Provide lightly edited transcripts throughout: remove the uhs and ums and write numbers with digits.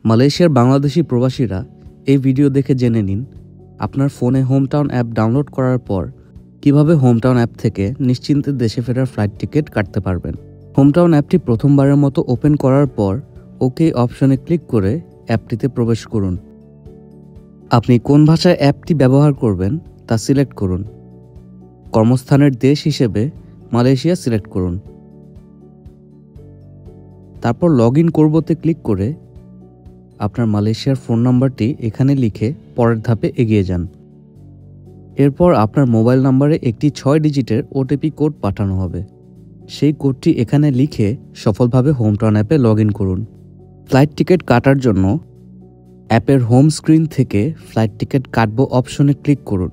মালয়েশিয়ার বাংলাদেশি প্রবাসীরা এই ভিডিও দেখে জেনে নিন আপনার ফোনে হোমটাউন অ্যাপ ডাউনলোড করার পর কিভাবে হোমটাউন অ্যাপ থেকে নিশ্চিন্তে দেশে ফেরার ফ্লাইট টিকিট কাটতে পারবেন। হোমটাউন অ্যাপটি প্রথমবারের মতো ওপেন করার পর ওকে অপশনে ক্লিক করে অ্যাপটিতে প্রবেশ করুন। আপনি কোন ভাষায় অ্যাপটি ব্যবহার করবেন তা সিলেক্ট করুন। কর্মস্থানের দেশ হিসেবে মালয়েশিয়া সিলেক্ট করুন। তারপর লগ ইন করবোতে ক্লিক করে আপনার মালয়েশিয়ার ফোন নাম্বারটি এখানে লিখে পরের ধাপে এগিয়ে যান। এরপর আপনার মোবাইল নাম্বারে একটি 6 ডিজিটের ওটিপি কোড পাঠানো হবে। সেই কোডটি এখানে লিখে সফলভাবে হোমটাউন অ্যাপে লগ ইন করুন। ফ্লাইট টিকিট কাটার জন্য অ্যাপের হোম স্ক্রিন থেকে ফ্লাইট টিকিট কাটবো অপশনে ক্লিক করুন।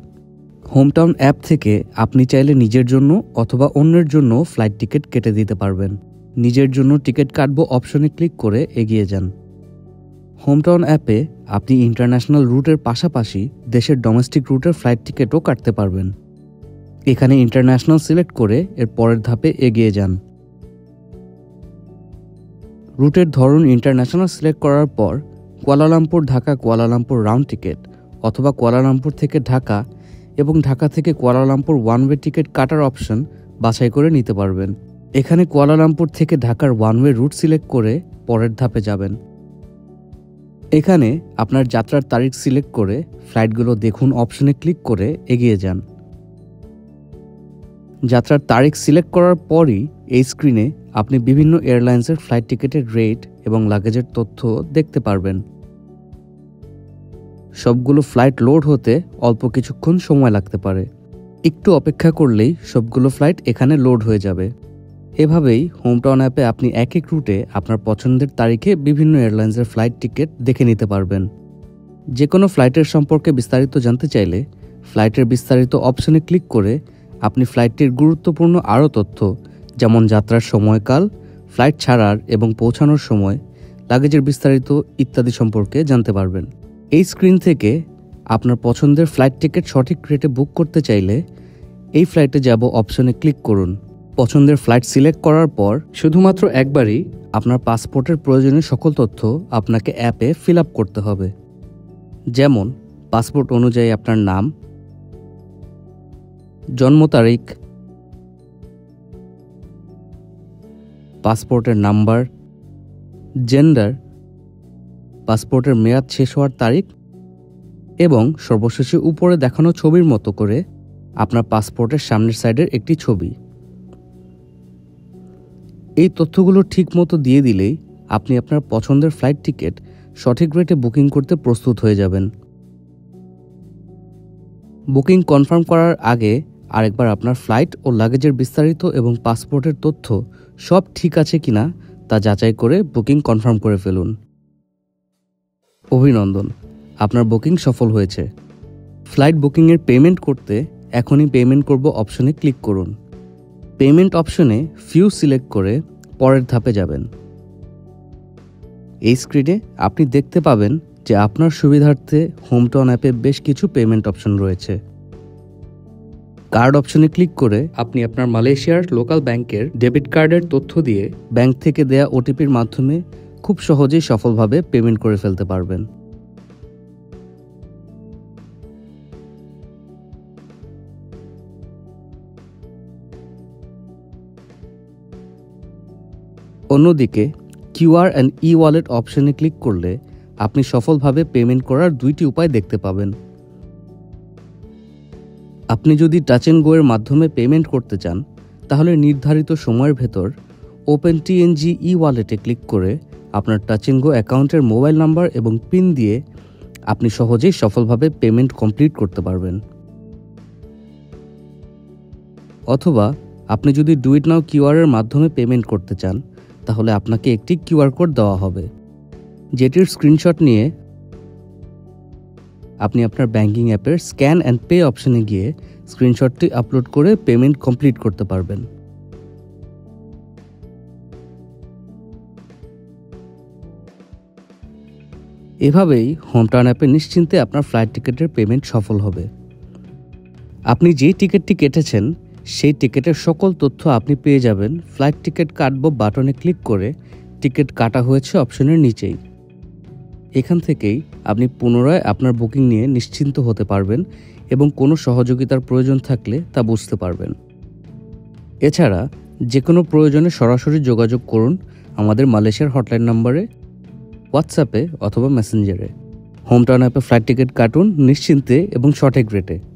হোমটাউন অ্যাপ থেকে আপনি চাইলে নিজের জন্য অথবা অন্যের জন্য ফ্লাইট টিকিট কেটে দিতে পারবেন। নিজের জন্য টিকিট কাটবো অপশনে ক্লিক করে এগিয়ে যান। হোমটাউন অ্যাপে আপনি ইন্টারন্যাশনাল রুটের পাশাপাশি দেশের ডোমেস্টিক রুটের ফ্লাইট টিকিটও কাটতে পারবেন। এখানে ইন্টারন্যাশনাল সিলেক্ট করে এর পরের ধাপে এগিয়ে যান। রুটের ধরন ইন্টারন্যাশনাল সিলেক্ট করার পর Kuala Lumpur Dhaka Kuala Lumpur round ticket অথবা কুয়ালালামপুর থেকে ঢাকা এবং ঢাকা থেকে কুয়ালালামপুর ওয়ান ওয়ে টিকিট কাটার অপশন বাছাই করে নিতে পারবেন। এখানে কুয়ালালামপুর থেকে ঢাকার ওয়ান ওয়ে রুট সিলেক্ট করে পরের ধাপে যাবেন। এখানে আপনার যাত্রার তারিখ সিলেক্ট করে ফ্লাইটগুলো দেখুন অপশনে ক্লিক করে এগিয়ে যান। যাত্রার তারিখ সিলেক্ট করার পরই এই স্ক্রিনে আপনি বিভিন্ন এয়ারলাইন্সের ফ্লাইট টিকিটের রেট এবং লাগেজের তথ্য দেখতে পারবেন। সবগুলো ফ্লাইট লোড হতে অল্প কিছুক্ষণ সময় লাগতে পারে। একটু অপেক্ষা করলেই সবগুলো ফ্লাইট এখানে লোড হয়ে যাবে। এভাবেই হোমটাউন অ্যাপে আপনি এক এক রুটে আপনার পছন্দের তারিখে বিভিন্ন এয়ারলাইন্সের ফ্লাইট টিকিট দেখে নিতে পারবেন। যে কোনো ফ্লাইটের সম্পর্কে বিস্তারিত জানতে চাইলে ফ্লাইটের বিস্তারিত অপশনে ক্লিক করে আপনি ফ্লাইটটির গুরুত্বপূর্ণ আরও তথ্য যেমন যাত্রার সময়কাল, ফ্লাইট ছাড়ার এবং পৌঁছানোর সময়, লাগেজের বিস্তারিত ইত্যাদি সম্পর্কে জানতে পারবেন। এই স্ক্রিন থেকে আপনার পছন্দের ফ্লাইট টিকিট সঠিক রেটে বুক করতে চাইলে এই ফ্লাইটে যাব অপশনে ক্লিক করুন। পছন্দের ফ্লাইট সিলেক্ট করার পর শুধুমাত্র একবারই আপনার পাসপোর্টের প্রয়োজনীয় সকল তথ্য আপনাকে অ্যাপে ফিল আপ করতে হবে। যেমন পাসপোর্ট অনুযায়ী আপনার নাম, জন্ম তারিখ, পাসপোর্টের নাম্বার, জেন্ডার, পাসপোর্টের মেয়াদ শেষ হওয়ার তারিখ এবং সর্বশেষে উপরে দেখানো ছবির মতো করে আপনার পাসপোর্টের সামনের সাইডের একটি ছবি। এই তথ্যগুলো ঠিক মতো দিয়ে দিলেই আপনি আপনার পছন্দের ফ্লাইট টিকিট সঠিক রেটে বুকিং করতে প্রস্তুত হয়ে যাবেন। বুকিং কনফার্ম করার আগে আরেকবার আপনার ফ্লাইট ও লাগেজের বিস্তারিত এবং পাসপোর্টের তথ্য সব ঠিক আছে কিনা তা যাচাই করে বুকিং কনফার্ম করে ফেলুন। অভিনন্দন, আপনার বুকিং সফল হয়েছে। ফ্লাইট বুকিংয়ের পেমেন্ট করতে এখনই পেমেন্ট করব অপশনে ক্লিক করুন। পেমেন্ট অপশনে ফিউ সিলেক্ট করে পরের ধাপে যাবেন। এই স্ক্রিনে আপনি দেখতে পাবেন যে আপনার সুবিধার্থে হোমটাউন অ্যাপে বেশ কিছু পেমেন্ট অপশন রয়েছে। কার্ড অপশনে ক্লিক করে আপনি আপনার মালয়েশিয়ার লোকাল ব্যাংকের ডেবিট কার্ডের তথ্য দিয়ে ব্যাংক থেকে দেয়া ওটিপির মাধ্যমে খুব সহজেই সফলভাবে পেমেন্ট করে ফেলতে পারবেন। অন্যদিকে কিউআর অ্যান্ড ই ওয়ালেট অপশনে ক্লিক করলে আপনি সফলভাবে পেমেন্ট করার দুইটি উপায় দেখতে পাবেন। আপনি যদি টাচ অ্যান্ড গো এর মাধ্যমে পেমেন্ট করতে চান তাহলে নির্ধারিত সময়ের ভেতর ওপেন টিএনজি ই ওয়ালেটে ক্লিক করে আপনার টাচ অ্যান্ড গো অ্যাকাউন্টের মোবাইল নাম্বার এবং পিন দিয়ে আপনি সহজেই সফলভাবে পেমেন্ট কমপ্লিট করতে পারবেন। অথবা আপনি যদি ডু ইট নাও কিউআর এর মাধ্যমে পেমেন্ট করতে চান তাহলে আপনাকে একটি কিউআর কোড দেওয়া হবে, যেটির স্ক্রিনশট নিয়ে আপনি আপনার ব্যাংকিং অ্যাপের স্ক্যান অ্যান্ড পে অপশনে গিয়ে স্ক্রিনশটটি আপলোড করে পেমেন্ট কমপ্লিট করতে পারবেন। এভাবেই হোমটাউন অ্যাপে নিশ্চিন্তে আপনার ফ্লাইট টিকিটের পেমেন্ট সফল হবে। আপনি যেই টিকিটটি কেটেছেন সেই টিকিটের সকল তথ্য আপনি পেয়ে যাবেন ফ্লাইট টিকিট কাটবো বাটনে ক্লিক করে টিকিট কাটা হয়েছে অপশনের নিচেই। এখান থেকেই আপনি পুনরায় আপনার বুকিং নিয়ে নিশ্চিন্ত হতে পারবেন এবং কোনো সহযোগিতার প্রয়োজন থাকলে তা বুঝতে পারবেন। এছাড়া যে কোনো প্রয়োজনে সরাসরি যোগাযোগ করুন আমাদের মালয়েশিয়ার হটলাইন নম্বরে, হোয়াটসঅ্যাপে অথবা মেসেঞ্জারে। হোমটাউন অ্যাপে ফ্লাইট টিকিট কাটুন নিশ্চিন্তে এবং সঠিক রেটে।